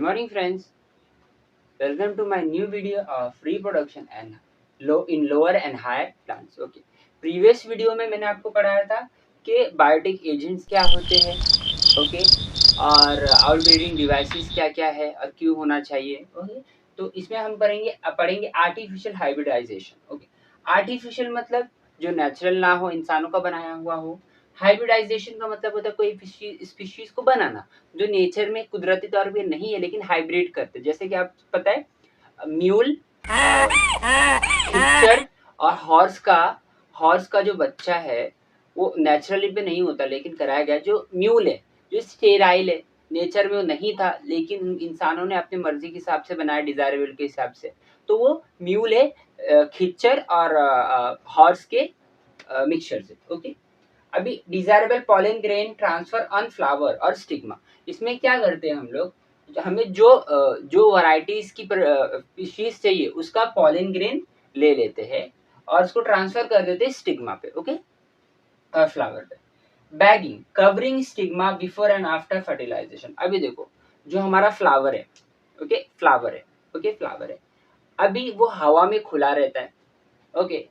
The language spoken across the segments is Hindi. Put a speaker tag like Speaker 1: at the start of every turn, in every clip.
Speaker 1: morning, friends. Welcome to my new video of reproduction and lower and higher plants. Okay. Previous video में मैंने आपको पढ़ाया था कि बायोटिक एजेंट्स क्या होते हैं, ओके, और आउटब्रीडिंग डिवाइसेस क्या क्या है और क्यों होना चाहिए, ओके। तो इसमें हम पढ़ेंगे आर्टिफिशियल हाइब्रिडाइजेशन। ओके, आर्टिफिशियल मतलब जो नेचुरल ना हो, इंसानों का बनाया हुआ हो। हाइब्रिडाइजेशन का मतलब होता है कोई स्पीशीज को बनाना जो नेचर में कुदरती तौर पे नहीं है लेकिन हाइब्रिड करते, जैसे कि आप पता है म्यूल, खच्चर और हॉर्स का जो बच्चा है वो नेचुरली पे नहीं होता लेकिन कराया गया। जो म्यूल है, जो स्टेराइल है, नेचर में वो नहीं था लेकिन इंसानों ने अपनी मर्जी के हिसाब से बनाया, डिजायरेबल के हिसाब से, तो वो म्यूल है खच्चर और हॉर्स के मिक्सचर से। ओके, अभी desirable pollen grain transfer on flower और स्टिग्मा। इसमें क्या करते हैं हम लोग, हमें जो वैरायटीज की स्पीशीज चाहिए उसका पॉलन ग्रेन ले लेते हैं और उसको ट्रांसफर कर देते हैं स्टिग्मा पे, ओके, और फ्लावर पे। Bagging, covering stigma before and after fertilization. अभी देखो, जो हमारा फ्लावर है, ओके, फ्लावर है, अभी वो हवा में खुला रहता है, ओके।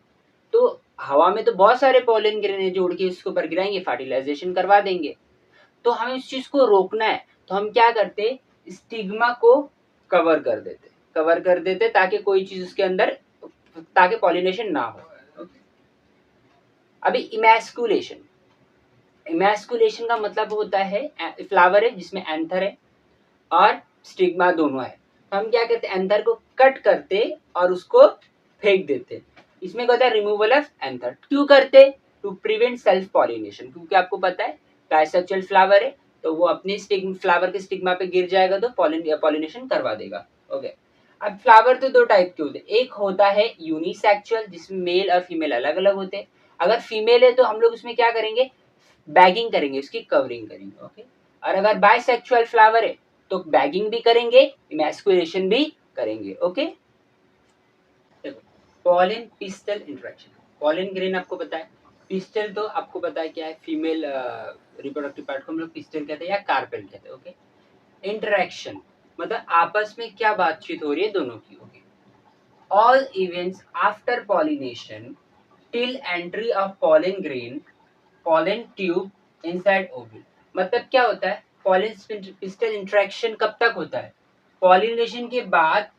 Speaker 1: तो हवा में तो बहुत सारे पॉलन ग्रेन है जो उड़ के उसके ऊपर गिराएंगे, फर्टिलाइजेशन करवा देंगे। तो हमें उस चीज को रोकना है, तो हम क्या करते, स्टिग्मा को कवर कर देते ताकि कोई चीज उसके अंदर, ताकि पॉलिनेशन ना हो। अभी इमैस्कुलेशन का मतलब होता है, फ्लावर है जिसमें एंथर है और स्टिग्मा दोनों है, तो हम क्या करते हैं, एंथर को कट करते और उसको फेंक देते। इसमें क्या होता है, रिमूवल ऑफ एंथर। क्यों करते, टू प्रिवेंट सेल्फ पॉलिनेशन, क्योंकि आपको पता है बाइसेक्सुअल फ्लावर है तो वो अपने फ्लावर के स्टिग्मा पे गिर जाएगा तो पॉलिनेशन करवा देगा। ओके, अब फ्लावर तो दो टाइप के होते हैं, एक होता है यूनिसेक्सुअल जिसमें मेल और फीमेल अलग अलग होते हैं। अगर फीमेल है तो हम लोग उसमें क्या करेंगे, बैगिंग करेंगे, उसकी कवरिंग करेंगे, ओके। और अगर बाइसेक्सुअल फ्लावर है तो बैगिंग भी करेंगे, इमैस्कुलेशन भी करेंगे, ओके। देखो, pollen pistol interaction, pollen grain आपको पता है, पिस्टल तो आपको पता है क्या है, फीमेल रिप्रोडक्टिव पार्ट को हम लोग पिस्टल कहते हैं या कार्पेल कहते हैं, ओके। इंटरेक्शन मतलब आपस में क्या बातचीत हो रही है दोनों की, okay. All events after pollination till entry of pollen grain, pollen tube inside ovule. मतलब क्या होता है, पॉलन पिस्टल इंटरेक्शन कब तक होता है, पॉलिनेशन के बाद,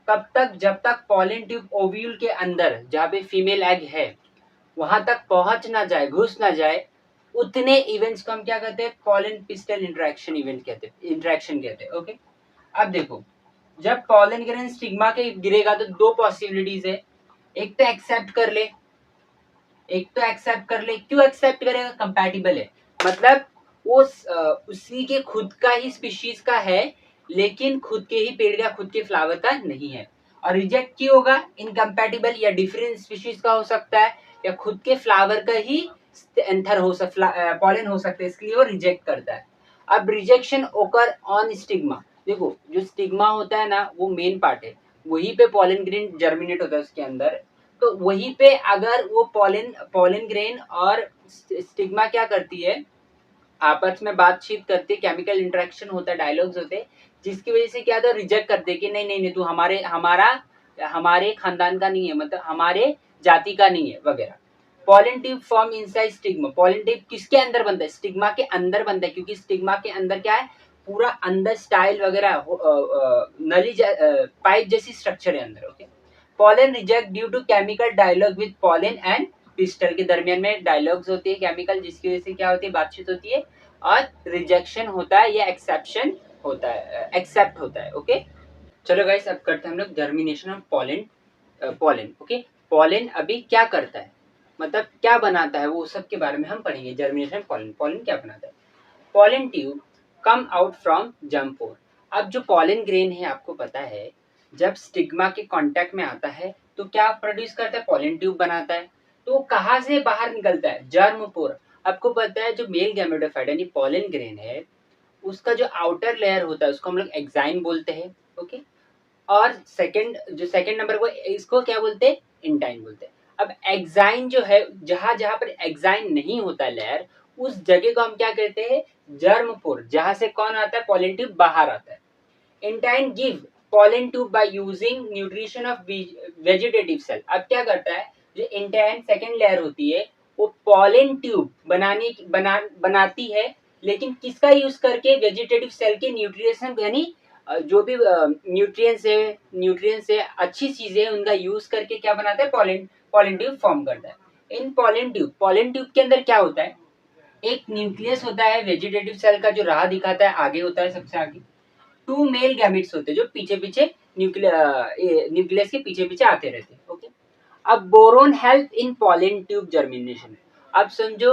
Speaker 1: कब तक, जब तक पॉलन ट्यूब ओव्यूल के अंदर जहाँ पे फीमेल एग है वहां तक पहुंच ना जाए, घुस ना जाए, उतने इवेंट्स को हम क्या कहते हैं, पॉलन पिस्टल इंटरेक्शन कहते हैं, ओके। अब देखो, जब पॉलन ग्रेन स्टिग्मा के गिरेगा तो दो पॉसिबिलिटीज है, एक तो एक्सेप्ट कर ले, क्यों एक्सेप्ट करेगा, कंपैटिबल है, मतलब वो उसी के खुद का ही स्पीशीज का है लेकिन खुद के ही पेड़ का, खुद के फ्लावर का नहीं है। और रिजेक्ट क्यों होगा, इनकम्पैटिबल या डिफरेंट स्पीशीज का हो सकता है या खुद के फ्लावर का ही एंथर हो सकता, पॉलन हो सकता है, इसलिए वो रिजेक्ट करता है। अब रिजेक्शन ओकर ऑन स्टिग्मा, देखो जो स्टिग्मा होता है ना वो मेन पार्ट है, वहीं पे पॉलन ग्रेन जर्मिनेट होता है उसके अंदर, तो वहीं पे अगर वो पॉलन ग्रेन और स्टिग्मा क्या करती है, आपस में बातचीत करते, केमिकल इंटरेक्शन होता है, डायलॉग्स होते, जिसकी वजह से क्या था, रिजेक्ट कर दे कि नहीं नहीं नहीं, तू हमारे खानदान का नहीं है, मतलब हमारे जाति का नहीं है वगैरह। Pollen tube form inside stigma, pollen tube किसके अंदर बनता है, स्टिग्मा के अंदर बनता है, क्योंकि स्टिग्मा के अंदर क्या है, पूरा अंदर स्टाइल वगैरह नली पाइप जैसी स्ट्रक्चर है अंदर, okay. Pollen reject due to chemical dialogue with pollen and pistil, के दरमियान में डायलॉग्स होती है केमिकल, जिसकी वजह से क्या होती है, बातचीत होती है और रिजेक्शन होता है या एक्सेप्शन होता है, एक्सेप्ट होता है, ओके। चलो गाइस, अब करते हैं हम लोग germination of pollen, okay. Pollen अभी क्या करता है, मतलब क्या बनाता है, वो सब के बारे में हम पढ़ेंगे। जर्मिनेशन पॉलन क्या बनाता है, pollen tube come out from जम्पोर। अब जो पॉलन ग्रेन है आपको पता है, जब स्टिग्मा के कांटेक्ट में आता है तो क्या प्रोड्यूस करता है, पॉलन ट्यूब बनाता है। तो कहाँ से बाहर निकलता है, जर्मपोर। आपको पता है जो मेल गैमेटोफाइट यानी पॉलन ग्रेन है उसका जो आउटर लेयर होता है उसको हम लोग एक्साइन बोलते हैं, ओके। और जो सेकंड नंबर को, इसको क्या बोलते हैं, इंटाइन बोलते हैं। अब एक्साइन जो है, जहां जहां पर एक्साइन नहीं होता लेयर, उस जगह को हम क्या कहते हैं, जर्मपोर, जहां से कौन आता है, पॉलन ट्यूब बाहर आता है। Intine give pollen tube by using nutrition of vegetative cell. अब क्या करता है, जो इंटाइन सेकेंड लेयर होती है वो pollen tube बनाती है, लेकिन किसका यूज करके, वेजिटेटिव सेल के न्यूट्रिशन यानी जो भी न्यूट्रिएंट्स है अच्छी चीजें उनका यूज करके क्या बनाता है, pollen tube फॉर्म करता है। इन pollen tube के अंदर क्या होता है, एक न्यूक्लियस होता है वेजिटेटिव सेल का जो राह दिखाता है, आगे होता है सबसे आगे। टू मेल गैमेट्स होते हैं जो पीछे पीछे न्यूक्लियस के पीछे पीछे आते रहते हैं। ओके, अब boron help in pollen tube germination. अब समझो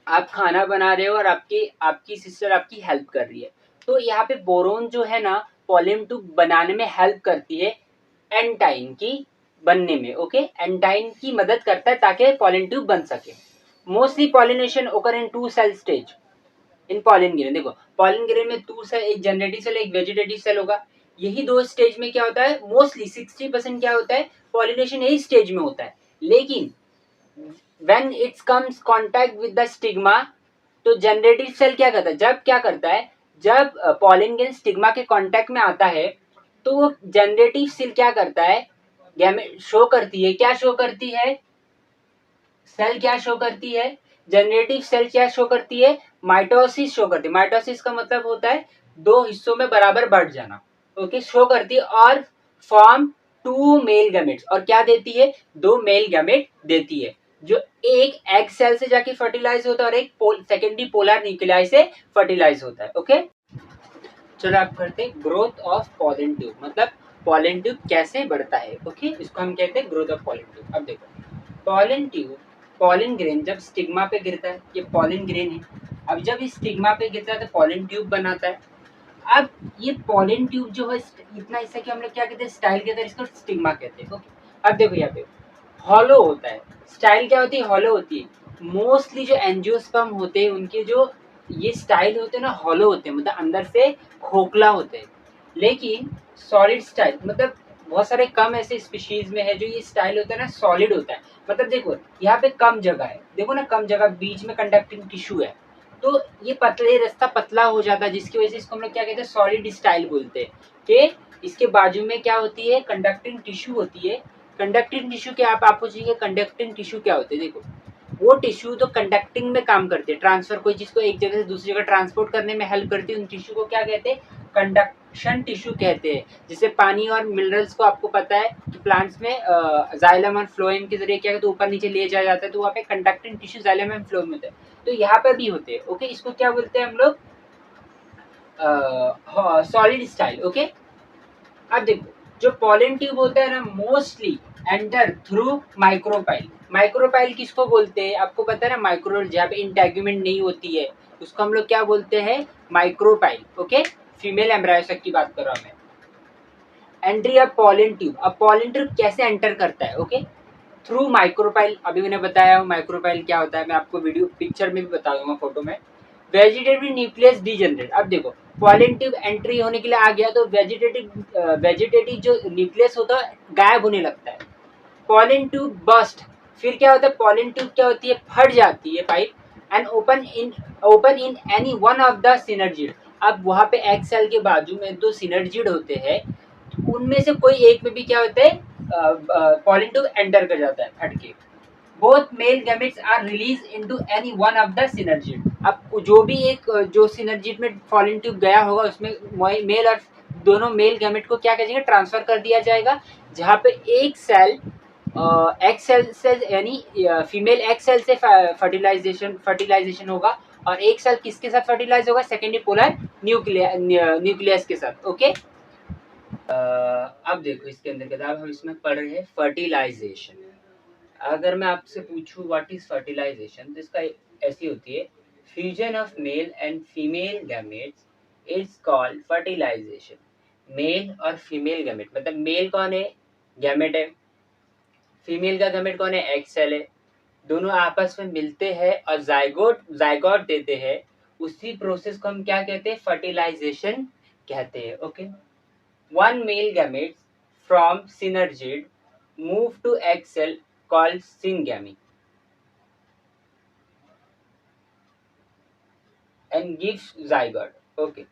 Speaker 1: आप खाना बना रहे हो और आपकी आपकी सिस्टर आपकी हेल्प कर रही है, तो यहाँ पे बोरोन जो है ना पॉलन ट्यूब बनाने में हेल्प करती है, एंटाइन की बनने में। ओके, एंटाइन की मदद करता है ताकि पॉलन ट्यूब बन सके। Mostly pollination occur in two cell stage in pollen grain. देखो पॉलन ग्रेन में टू सेल, एक जनरेटिव सेल एक वेजिटेटिव सेल होगा। यही दो स्टेज में क्या होता है, मोस्टली 60% क्या होता है, पॉलिनेशन यही स्टेज में होता है। लेकिन when it's comes contact with the stigma, तो जनरेटिव सेल क्या करता है, जब पॉलन ग्रेन स्टिग्मा के कांटेक्ट में आता है तो वो जनरेटिव सेल क्या करता है, गैमेट शो करती है। क्या शो करती है, सेल क्या शो करती है, जनरेटिव सेल क्या शो करती है, माइटोसिस शो करती है। माइटोसिस का मतलब होता है दो हिस्सों में बराबर बढ़ जाना। ओके, शो करती है और फॉर्म टू मेल गैमेट्स, और क्या देती है, दो मेल गैमेट देती है, जो एक एग सेल से जाके फर्टिलाइज होता है और एक सेकेंडरी पोलर न्यूक्लियाई से फर्टिलाइज होता है। ओके, चलो आप करते हैं ग्रोथ ऑफ पॉलन ट्यूब, मतलब पॉलन ट्यूब कैसे बढ़ता है। ओके, इसको हम कहते हैं ग्रोथ ऑफ पॉलन ट्यूब। अब देखो पॉलन ट्यूब, पॉलन ग्रेन जब स्टिग्मा पे गिरता है, ये पॉलन ग्रेन है, अब जब इस स्टिग्मा पे गिरता है तो पॉलन ट्यूब बनाता है। अब ये पॉलन ट्यूब जो है इतना हिस्सा कि हम लोग क्या कहते हैं, स्टाइल के अंदर इसको स्टिग्मा कहते हैं। ओके, अब देखो यहाँ पे हॉलो होता है, स्टाइल क्या होती है, हॉलो होती है। मोस्टली जो एंजियोस्पर्म होते हैं उनके जो ये स्टाइल होते हैं ना, हॉलो होते हैं, मतलब अंदर से खोखला होते हैं। लेकिन सॉलिड स्टाइल, मतलब बहुत सारे कम ऐसे स्पीशीज में है जो ये स्टाइल होता है ना सॉलिड होता है। मतलब देखो यहाँ पे कम जगह है, देखो ना कम जगह, बीच में कंडक्टिंग टिश्यू है, तो ये पतले रास्ता पतला हो जाता है, जिसकी वजह से इसको हम लोग क्या कहते हैं, सॉलिड स्टाइल बोलते हैं। कि इसके बाजू में क्या होती है, कंडक्टिंग टिश्यू होती है। कंडक्टिंग टिश्यू क्या, आप पूछिए कंडक्टिंग टिश्यू क्या होते हैं, देखो वो टिश्यू तो कंडक्टिंग में काम करते हैं, ट्रांसफर कोई चीज को एक जगह से दूसरी जगह ट्रांसपोर्ट करने में हेल्प करती है, उन टिश्यू को क्या कहते हैं, कंडक्शन टिश्यू कहते हैं। जैसे पानी और मिनरल्स को आपको पता है कि प्लांट्स में जाइलम और फ्लोएम के जरिए क्या कहते हैं, ऊपर नीचे ले जाया जाता है, तो वहाँ पे conducting tissue xylem and phloem होता है, तो यहाँ पे भी होते हैं। ओके, इसको क्या बोलते हैं हम लोग, सॉलिड स्टाइल। ओके, अब देखो जो पॉलन ट्यूब होता है ना mostly enter through micropyle. Micropyle किसको बोलते हैं, आपको पता है ना, माइक्रो जहाँ पे इंटेगुमेंट नहीं होती है उसको हम लोग क्या बोलते हैं, माइक्रोपाइल। ओके, फीमेल एम्ब्रायो की बात कर रहा हूँ मैं। एंट्री ऑफ पॉलन ट्यूब, अब पॉलन ट्यूब कैसे एंटर करता है, ओके, थ्रू माइक्रोपाइल। अभी मैंने बताया माइक्रोपाइल क्या होता है, मैं आपको वीडियो पिक्चर में भी बता दूंगा, फोटो में। वेजिटेटिव न्यूक्लियस डीजनरेट, अब देखो पॉलन ट्यूब एंट्री होने के लिए आ गया तो वेजिटेटिव जो न्यूक्लियस होता है गायब होने लगता है। पॉलन ट्यूब बस्ट, फिर क्या होता है, पॉलन ट्यूब क्या होती है, फट जाती है pipe, and open in any one of the synergid. अब वहां पे एग सेल के बाजू में दो सिनर्जिड होते हैं, उनमें से कोई एक में भी क्या होता है, पॉलन ट्यूब एंटर कर जाता है फट के। Both male gametes are release into any one of the synergid. अब जो भी एक जो सिनर्जिड में पॉलन ट्यूब गया होगा उसमें मेल और दोनों मेल गैमेट को क्या करेंगे, ट्रांसफर कर दिया जाएगा, जहाँ पे एक सेल एग सेल से यानी फीमेल एग सेल से फर्टिलाइजेशन होगा, और एक सेल किसके साथ फर्टिलाइज होगा, सेकेंडरी पोलर न्यूक्लियस के साथ। ओके, अब देखो इसके अंदर किताब हम इसमें पढ़ रहे हैं फर्टिलाइजेशन। अगर मैं आपसे पूछूं व्हाट इज फर्टिलाइजेशन, तो इसका ऐसी होती है, fusion of male and female gametes is called fertilization. Male और फीमेल गैमेट, मतलब मेल कौन है, गैमेट है, फीमेल का गैमेट कौन है, एग सेल है, दोनों आपस में मिलते हैं और जाइगोट देते हैं। उसी प्रोसेस को हम क्या कहते हैं, फर्टिलाइजेशन कहते हैं। Okay, one male gametes from synergid move to egg cell called syngamy and gives zygote. Okay,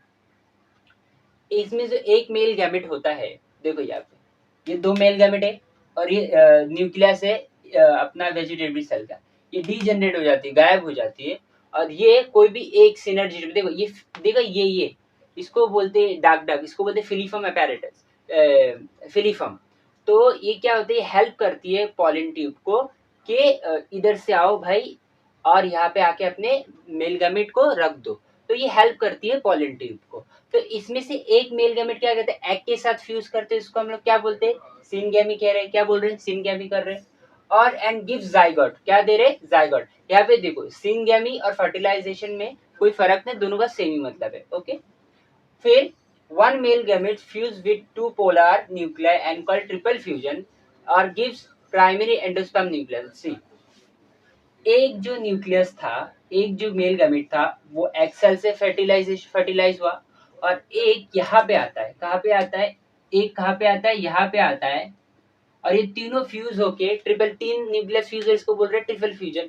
Speaker 1: इसमें जो एक मेल गैमेट होता है, देखो यहाँ पे ये 2 मेल गैमेट है और ये न्यूक्लियस है अपना वेजिटेबल सेल का, ये डीजनरेट हो जाती है, गायब हो जाती है। और ये कोई भी एक सिनर्जी, देखो ये, देखो ये इसको बोलते हैं डाक, इसको बोलते हैं फिलीफॉर्म अपैरेटस, फिलीफॉर्म। तो ये क्या होती है, हेल्प करती है पॉलन ट्यूब को कि इधर से आओ भाई और यहाँ पे आके अपने मेल गैमेट को रख दो। तो ये हेल्प करती है पॉलन ट्यूब को। तो इसमें से एक मेल गैमेट क्या कहते हैं, एग के साथ फ्यूज करते हैं, इसको हम लोग क्या बोलते हैं, सिनगैमी कह रहे हैं, क्या बोल रहे हैं, सिनगैमी कर रहे हैं। और एंड गिव जाइगोट, क्या दे रहे, जाइगोट। यहाँ पे देखो सिनगैमी और फर्टिलाइजेशन में कोई फर्क नहीं, दोनों का सेम ही मतलब है। ओके, फिर one male gamete fuse with two polar nuclei and called triple fusion और गिव्स प्राइमरी एंडोस्पर्म न्यूक्लियस। सी, एक जो न्यूक्लियस था, एक जो मेल गैमेट था वो एग सेल से फर्टिलाइज हुआ और एक यहाँ पे आता है, कहाँ पे आता है, एक कहाँ पे आता है, यहाँ पे आता है। और ये तीनों फ्यूज होके तीन न्यूक्लियस फ्यूज है, इसको बोल रहे हैं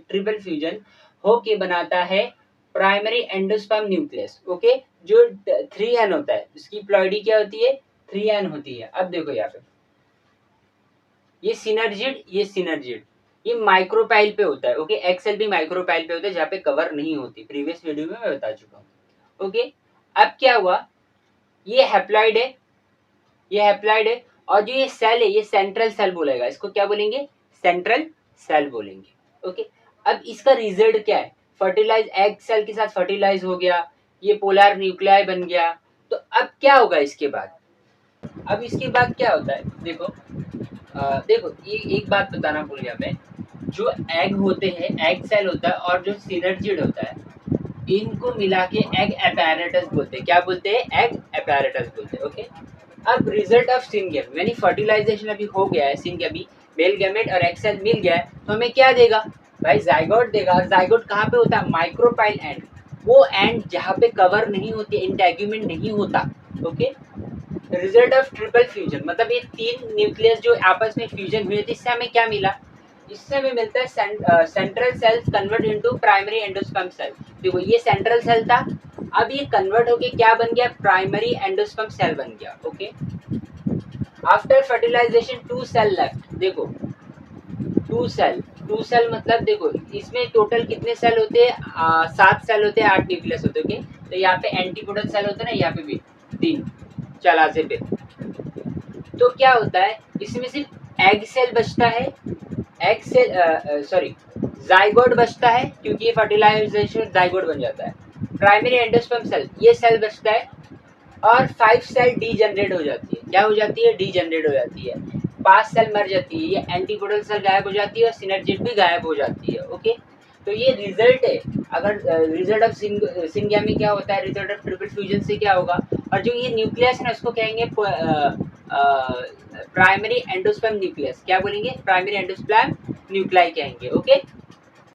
Speaker 1: ट्रिपल फ्यूजन होके बनाता है प्राइमरी एंडोस्पर्म न्यूक्लियस। ओके, जो 3n होता है, उसकी प्लॉइडी क्या होती है, 3n होती है। अब देखो यहाँ पे ये सिनर्जिड ये माइक्रोपाइल पे होता है। ओके, एक्सेल भी माइक्रोपाइल पे होता है जहाँ पे कवर नहीं होती, प्रीवियस वीडियो में मैं बता चुका हूँ। ओके, अब क्या हुआ, ये हैप्लॉइड है, ये हैप्लॉइड है और जो ये सेल है ये सेंट्रल सेल बोलेगा, इसको क्या बोलेंगे, सेंट्रल सेल बोलेंगे। ओके, अब इसका रिजल्ट क्या है, फर्टिलाइज एग सेल के साथ फर्टिलाइज हो गया, ये पोलर न्यूक्लियाई बन गया। तो अब क्या होगा इसके बाद, अब इसके बाद क्या होता है, देखो देखो ये एक बात बताना भूल गया मैं, जो एग होते हैं, एग सेल होता है और जो सिनर्जिड होता है, इनको मिला के एग अपैरेटस बोलते हैं। क्या बोलते हैं, एग अपैरेटस बोलते हैं। ओके, अब रिजल्ट ऑफ सिनगैमी यानी फर्टिलाइजेशन अभी हो गया है, सिनगैमी मेल गैमेट और एग सेल मिल गया है, तो हमें क्या देगा भाई, जाइगोट देगा। और जाइगोट कहाँ पे होता है, माइक्रोपाइल एंड, वो एंड जहाँ पे कवर नहीं होती, इंटेग्यूमेंट नहीं होता। Okay, result of triple fusion मतलब ये तीन न्यूक्लियस जो आपस में फ्यूजन हुए थे, इससे हमें क्या मिला, इससे हमें मिलता है central cells convert into primary endosperm cell. देखो ये सेंट्रल सेल था, अब ये कन्वर्ट होके क्या बन गया, प्राइमरी एंडोस्पर्म सेल बन गया। Okay, after fertilization 2 cell left. देखो 2 सेल मतलब देखो इसमें टोटल कितने सेल होते हैं, 7 सेल होते हैं, 8 न्यूक्लियस होते हैं। ओके, तो यहाँ पे एंटीपोडल सेल होते हैं ना, यहाँ पे भी 3 चलासे पे। तो क्या होता है, इसमें सिर्फ एग सेल बचता है, एग सेल सॉरी जाइगोट बचता है, क्योंकि ये फर्टिलाइजेशन जाइगोट बन जाता है। प्राइमरी एंडोस्पर्म सेल ये सेल बचता है और 5 सेल डीजनरेट हो जाती है। क्या हो जाती है, डीजनरेट हो जाती है। 5 सेल मर जाती है, ये एंटीपोडल सेल गायब हो जाती है और सिनर्जिड भी गायब हो जाती है। ओके, तो ये रिजल्ट है। अगर रिजल्ट ऑफ सिनगैमी क्या होता है, रिजल्ट ऑफ ट्रिपल फ्यूजन से क्या होगा, और जो ये न्यूक्लियस है ना उसको कहेंगे प्राइमरी एंडोस्पर्म न्यूक्लियस। क्या बोलेंगे, प्राइमरी एंडोस्पर्म न्यूक्लियाई कहेंगे। ओके,